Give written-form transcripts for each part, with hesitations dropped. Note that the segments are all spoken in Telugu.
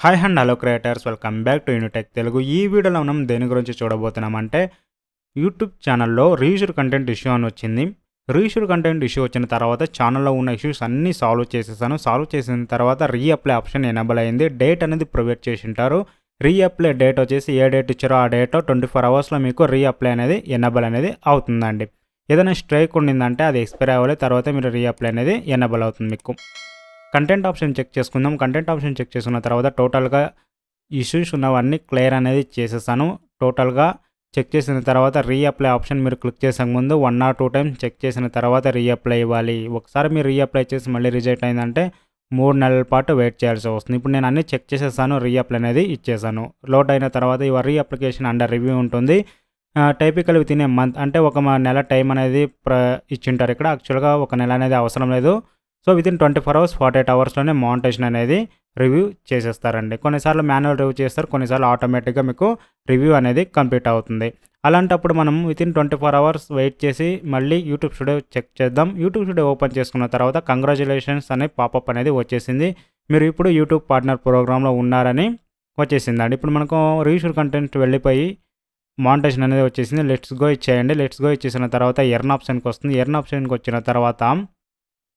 Hi and hello creators, welcome back to Unitech Telugu. ఈ వీడియోలో మనం దేని గురించి చూడబోతున్నామంటే యూట్యూబ్ ఛానల్లో రీయూజ్డ్ కంటెంట్ ఇష్యూ అని వచ్చింది. రీయూజ్డ్ కంటెంట్ ఇష్యూ వచ్చిన తర్వాత ఛానల్లో ఉన్న ఇష్యూస్ అన్నీ సాల్వ్ చేసేసాను. సాల్వ్ చేసిన తర్వాత రీఅప్లై ఆప్షన్ ఎనేబుల్ అయింది. డేట్ అనేది ప్రొవైడ్ చేసి ఉంటారు. రీఅప్లై డేట్ వచ్చేసి ఏ డేట్ ఇచ్చారో ఆ డేట్ 24 అవర్స్లో మీకు రీఅప్లై అనేది ఎనేబుల్ అనేది అవుతుందండి. ఏదైనా స్ట్రైక్ ఉండిందంటే అది ఎక్స్పైర్ అవ్వాలి, తర్వాత మీరు రీఅప్లై అనేది ఎనేబుల్ అవుతుంది. మీకు కంటెంట్ ఆప్షన్ చెక్ చేసుకుందాం. కంటెంట్ ఆప్షన్ చెక్ చేసుకున్న తర్వాత టోటల్గా ఇష్యూస్ ఉన్నవన్నీ క్లియర్ అనేది చేసేసాను. టోటల్గా చెక్ చేసిన తర్వాత రీఅప్లై ఆప్షన్ మీరు క్లిక్ చేసే ముందు 1 or 2 టైమ్స్ చెక్ చేసిన తర్వాత రీఅప్లై ఇవ్వాలి. ఒకసారి మీరు రీఅప్లై చేసి మళ్ళీ రిజెక్ట్ అయిందంటే 3 నెలల పాటు వెయిట్ చేయాల్సి వస్తుంది. ఇప్పుడు నేను అన్నీ చెక్ చేసేసాను, రీఅప్లై అనేది ఇచ్చేసాను. లోడ్ అయిన తర్వాత ఈ రీఅప్లికేషన్ అండర్ రివ్యూ ఉంటుంది. Typical with in a month అంటే ఒక నెల టైం అనేది ఇచ్చింటారు. ఇక్కడ యాక్చువల్గా ఒక నెల అనేది అవసరం లేదు. సో వితిన్ 24 hours 48 అవర్స్లోనే మానిటైజేషన్ అనేది రివ్యూ చేసేస్తారండి. కొన్నిసార్లు మాన్యువల్ రివ్యూ చేస్తారు, కొన్నిసార్లు ఆటోమేటిక్గా మీకు రివ్యూ అనేది కంప్లీట్ అవుతుంది. అలాంటప్పుడు మనం వితిన్ 24 hours వెయిట్ చేసి మళ్ళీ యూట్యూబ్ స్టూడియో చెక్ చేద్దాం. యూట్యూబ్ స్టూడియో ఓపెన్ చేసుకున్న తర్వాత కంగ్రాచులేషన్స్ అనే పాపప్ అనేది వచ్చేసింది. మీరు ఇప్పుడు యూట్యూబ్ పార్ట్నర్ ప్రోగ్రాంలో ఉన్నారని వచ్చేసిందండి. ఇప్పుడు మనకు రీయూజ్డ్ కంటెంట్ వెళ్ళిపోయి మానిటైజేషన్ అనేది వచ్చేసింది. లెట్స్ గో ఇచ్చేయండి. లెట్స్ గో ఇచ్చేసిన తర్వాత ఎర్న్ ఆప్షన్కి వస్తుంది. ఎర్న్ ఆప్షన్కి వచ్చిన తర్వాత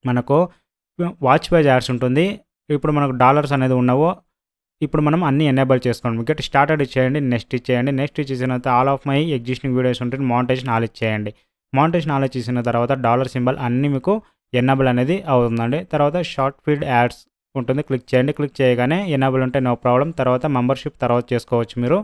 మనకు వాచ్ పేజ్ యాడ్స్ ఉంటుంది. ఇప్పుడు మనకు డాలర్స్ అనేది ఉన్నవో ఇప్పుడు మనం అన్నీ ఎనేబుల్ చేసుకోండి. గెట్ స్టార్టెడ్ ఇచ్చేయండి, నెక్స్ట్ ఇచ్చేయండి. నెక్స్ట్ ఇచ్చేసిన తర్వాత all of my existing videos ఉంటుంది, మానిటైజేషన్ ఆల్ ఇచ్చేయండి. మానిటైజేషన్ ఆల్ ఇచ్చేసిన తర్వాత డాలర్ సింబల్ అన్నీ మీకు ఎనేబుల్ అనేది అవుతుందండి. తర్వాత షార్ట్ ఫీడ్ యాడ్స్ ఉంటుంది, క్లిక్ చేయండి. క్లిక్ చేయగానే ఎనేబుల్ ఉంటే నో ప్రాబ్లం. తర్వాత మెంబర్షిప్ తర్వాత చేసుకోవచ్చు మీరు.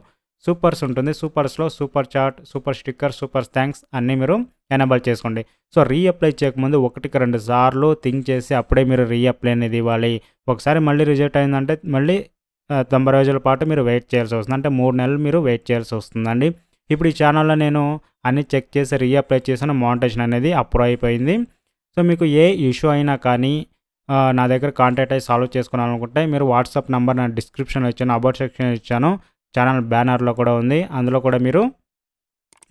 సూపర్స్ ఉంటుంది, సూపర్స్లో super chat, super sticker, super thanks అన్నీ మీరు ఎనేబుల్ చేసుకోండి. సో రీఅప్లై చేయకముందు 1-2 సార్లు థింక్ చేసి అప్పుడే మీరు రీఅప్లై అనేది ఇవ్వాలి. ఒకసారి మళ్ళీ రిజెక్ట్ అయిందంటే మళ్ళీ 90 రోజుల పాటు మీరు వెయిట్ చేయాల్సి వస్తుంది. అంటే 3 నెలలు మీరు వెయిట్ చేయాల్సి వస్తుందండి. ఇప్పుడు ఈ ఛానల్లో నేను అన్ని చెక్ చేసి రీఅప్లై చేసిన మానిటైజేషన్ అనేది అప్రూవ్ అయిపోయింది. సో మీకు ఏ ఇష్యూ అయినా కానీ నా దగ్గర కాంటాక్ట్ అయ్యి సాల్వ్ చేసుకోవాలనుకుంటే మీరు వాట్సాప్ నెంబర్ నా డిస్క్రిప్షన్లో ఇచ్చాను, అబౌట్ సెక్షన్ ఇచ్చాను, ఛానల్ బ్యానర్లో కూడా ఉంది. అందులో కూడా మీరు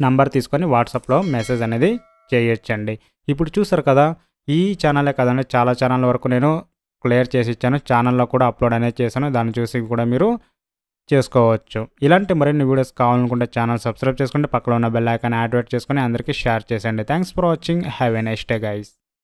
నంబర్ తీసుకొని వాట్సాప్లో మెసేజ్ అనేది చేయొచ్చండి. ఇప్పుడు చూసారు కదా, ఈ ఛానలే కదండి, చాలా ఛానల్ వరకు నేను క్లియర్ చేసి ఇచ్చాను. ఛానల్లో కూడా అప్లోడ్ అనేది చేశాను. దాన్ని చూసి కూడా మీరు చేసుకోవచ్చు. ఇలాంటి మరిన్ని వీడియోస్ కావాలనుకుంటే ఛానల్ సబ్స్క్రైబ్ చేసుకుంటే పక్కన ఉన్న బెల్ ఐకాన్ యాక్టివేట్ చేసుకొని అందరికీ షేర్ చేసేయండి. Thanks for watching. Have a nice day guys.